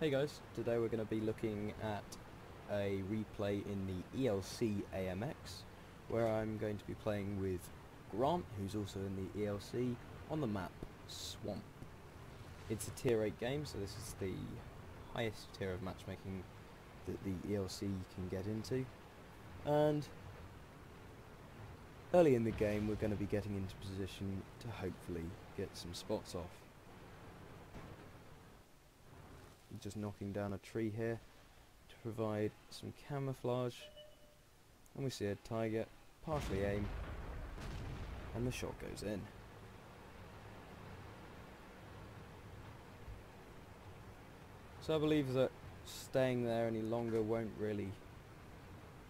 Hey guys, today we're going to be looking at a replay in the ELC AMX where I'm going to be playing with Grant, who's also in the ELC, on the map Swamp. It's a tier 8 game, so this is the highest tier of matchmaking that the ELC can get into, and early in the game we're going to be getting into position to hopefully get some spots off. Just knocking down a tree here to provide some camouflage, and we see a tiger partially aim and the shot goes in. So I believe that staying there any longer won't really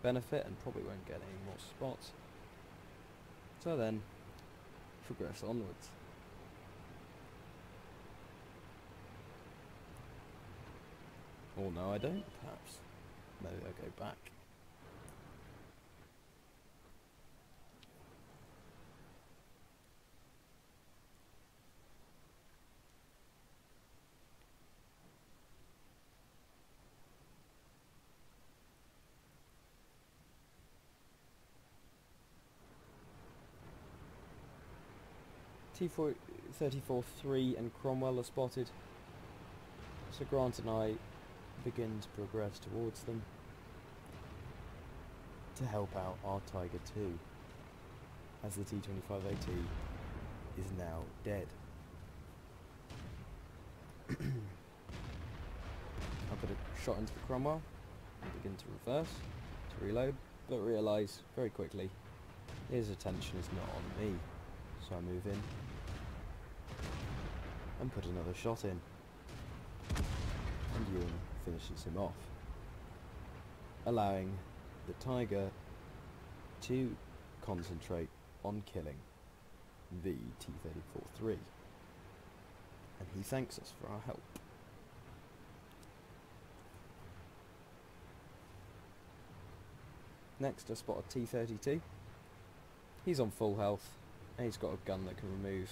benefit and probably won't get any more spots, so then progress onwards. Or no, I don't, perhaps. Maybe I'll go back. T-34-3 and Krewella are spotted, so Grant and I begin to progress towards them to help out our Tiger 2, as the T-25AT is now dead. I put a shot into the Cromwell and begin to reverse to reload, but realise very quickly his attention is not on me, so I move in and put another shot in, and Ewan finishes him off, allowing the Tiger to concentrate on killing the T-34-3, and he thanks us for our help. Next I spot a T-32. He's on full health and he's got a gun that can remove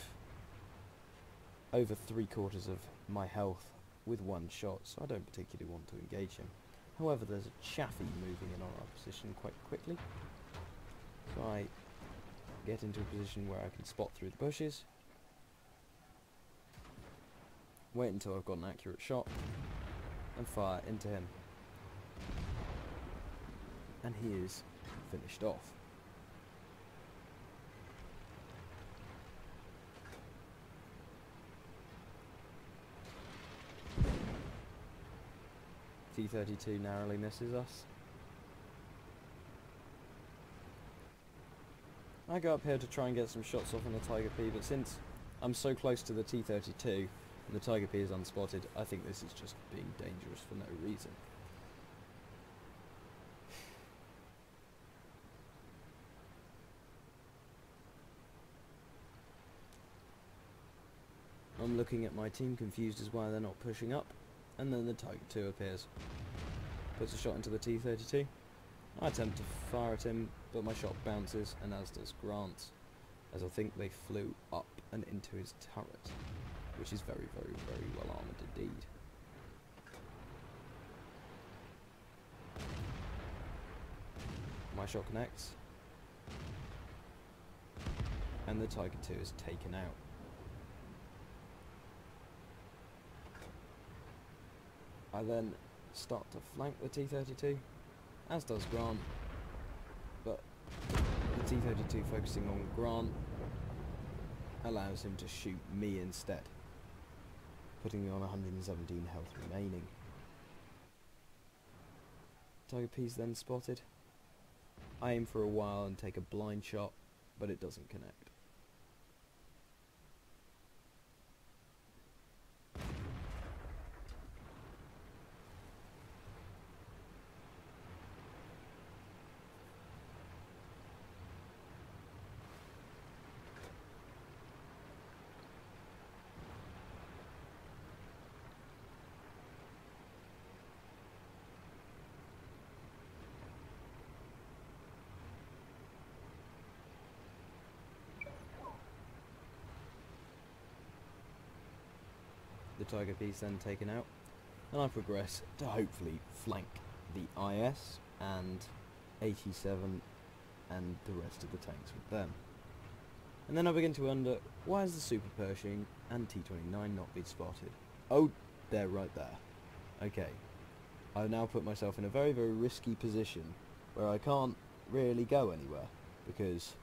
over 3/4 of my health with one shot, so I don't particularly want to engage him. However, there's a Chaffee moving in on our position quite quickly, so I get into a position where I can spot through the bushes, wait until I've got an accurate shot, and fire into him. And he is finished off. T-32 narrowly misses us. I go up here to try and get some shots off on the Tiger P, but since I'm so close to the T-32 and the Tiger P is unspotted, I think this is just being dangerous for no reason. I'm looking at my team, confused as why they're not pushing up, and then the Tiger 2 appears. Puts a shot into the T-32. I attempt to fire at him, but my shot bounces, and as does Grant's, as I think they flew up and into his turret, which is very, very, very well armoured indeed. My shot connects, and the Tiger 2 is taken out. I then start to flank the T-32, as does Grant, but the T-32 focusing on Grant allows him to shoot me instead, putting me on 117 health remaining. Tiger P's then spotted. I aim for a while and take a blind shot, but it doesn't connect. The Tiger P's then taken out, and I progress to hopefully flank the IS and 87 and the rest of the tanks with them. And then I begin to wonder, why is the Super Pershing and T-29 not been spotted? Oh, they're right there. Okay, I've now put myself in a very, very risky position where I can't really go anywhere, because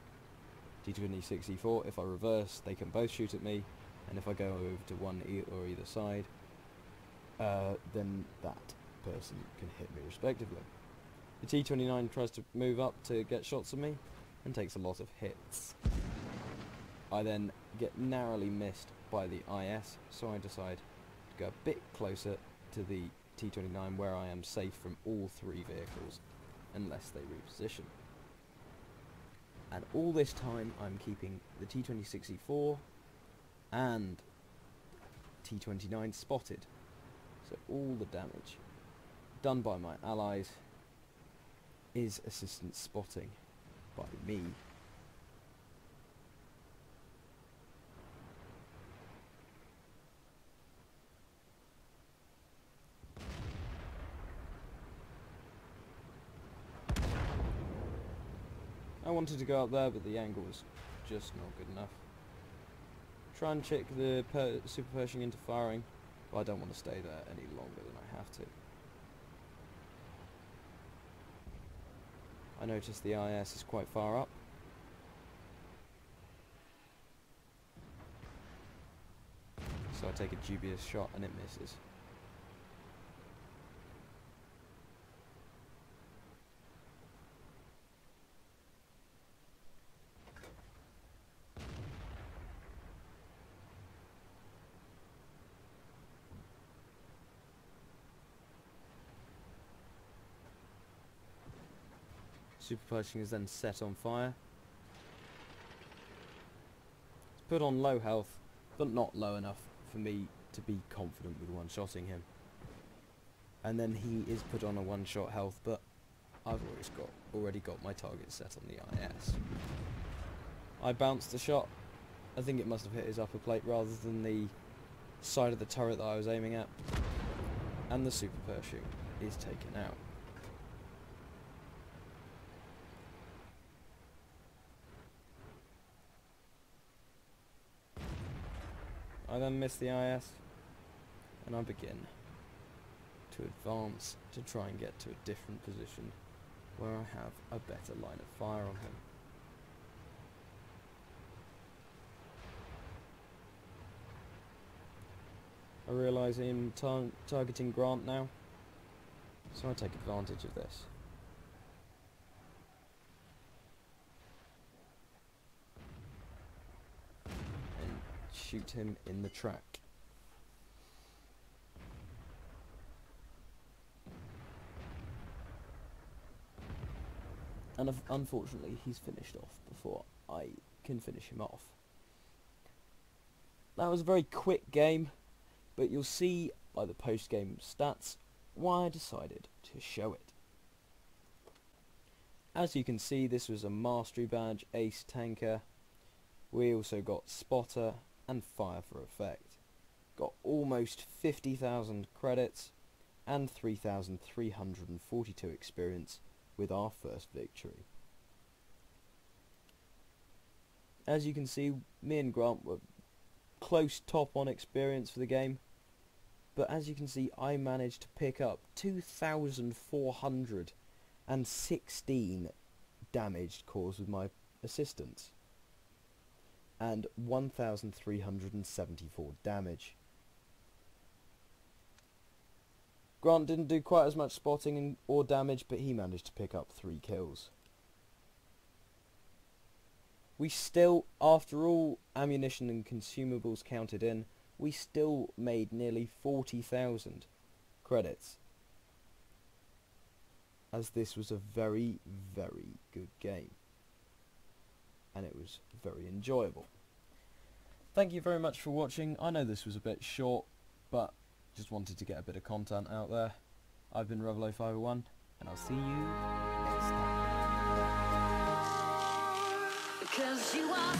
T-2064, if I reverse, they can both shoot at me, and if I go over to one or either side, then that person can hit me respectively. The T-29 tries to move up to get shots at me, and takes a lot of hits. I then get narrowly missed by the IS, so I decide to go a bit closer to the T-29 where I am safe from all three vehicles, unless they reposition. And all this time I'm keeping the T-2064 and T-29 spotted, so all the damage done by my allies is assistant spotting by me. I wanted to go up there, but the angle was just not good enough. Try and trick the Super Pershing into firing, but I don't want to stay there any longer than I have to. I notice the IS is quite far up. So I take a dubious shot and it misses. Super Pershing is then set on fire. It's put on low health, but not low enough for me to be confident with one-shotting him. And then he is put on a one-shot health, but I've already got my target set on the IS. I bounced the shot. I think it must have hit his upper plate rather than the side of the turret that I was aiming at. And the Super Pershing is taken out. I then miss the IS, and I begin to advance to try and get to a different position where I have a better line of fire on him. I realise I'm targeting Grant now, so I take advantage of this. Shoot him in the track. And unfortunately he's finished off before I can finish him off. That was a very quick game, but you'll see by the post-game stats why I decided to show it. As you can see, this was a Mastery Badge Ace Tanker. We also got Spotter and Fire for Effect. Got almost 50,000 credits and 3,342 experience with our first victory. As you can see, me and Grant were close top on experience for the game, but as you can see, I managed to pick up 2,416 damaged cores with my assistants and 1,374 damage. Grant didn't do quite as much spotting or damage, but he managed to pick up 3 kills. We still, after all ammunition and consumables counted in, we still made nearly 40,000 credits, as this was a very, very good game, and it was very enjoyable. Thank you very much for watching. I know this was a bit short, but just wanted to get a bit of content out there. I've been Revelo501, and I'll see you next time. 'Cause you are